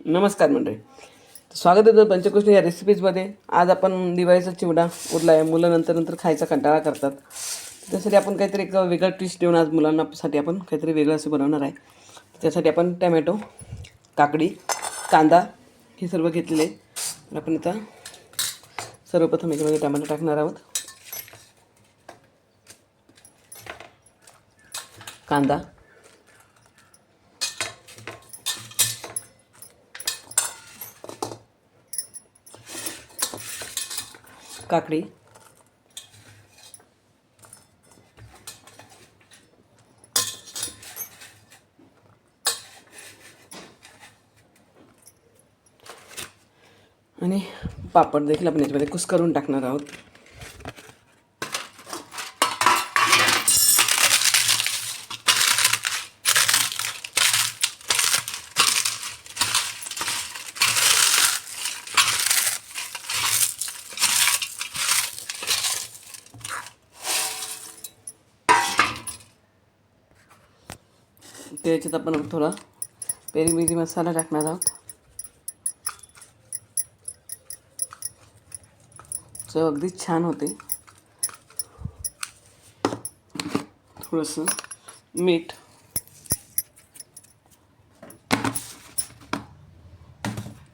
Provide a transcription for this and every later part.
नमस्कार मंडळी, स्वागत आहे पंचकृष्ण या रेसिपीजमध्ये. आज आपण दिवाळीचा चिवडा उरला आहे, मुलं नंतर खायचा कंटाळा करतात. त्यासाठी आपण काहीतरी एक वेगळं ट्विस्ट देऊन आज मुलांनासाठी आपण काहीतरी वेगळं असं बनवणार आहे. त्यासाठी आपण टमॅटो, काकडी, कांदा हे सर्व घेतलेले आहे. तर आपण आता सर्वप्रथम याच्यामध्ये टमॅटो टाकणार आहोत, कांदा, काकडी, आणि पापड देखील आपण याच्यामध्ये कुस्करून टाकणार आहोत. त्याच्यात आपण थोडा पेरी मिरी मसाला टाकणार आहोत. चव अगदी छान होते. थोडंसं मीठ,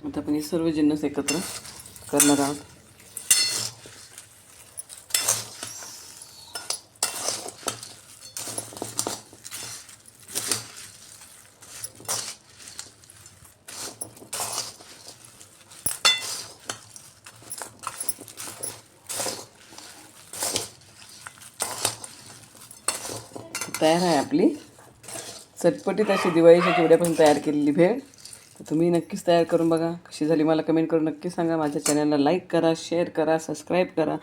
आता आपण हे सर्व जिन्नस एकत्र करणार आहोत. तयार आहे आपली चटपटीत अशी दिवाळीच्या चिवड्यापासून तयार केलेली भेळ. तर तुम्ही नक्कीच तयार करून बघा. कशी झाली मला कमेंट करून नक्की सांगा. माझ्या चॅनलला लाईक करा, शेअर करा, सबस्क्राईब करा.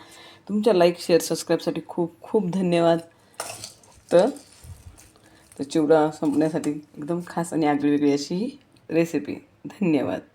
तुमच्या लाईक, शेअर, सबस्क्राईबसाठी खूप खूप धन्यवाद. तर चिवडा संपण्यासाठी एकदम खास आणि आगळीवेगळी अशी ही रेसिपी. धन्यवाद.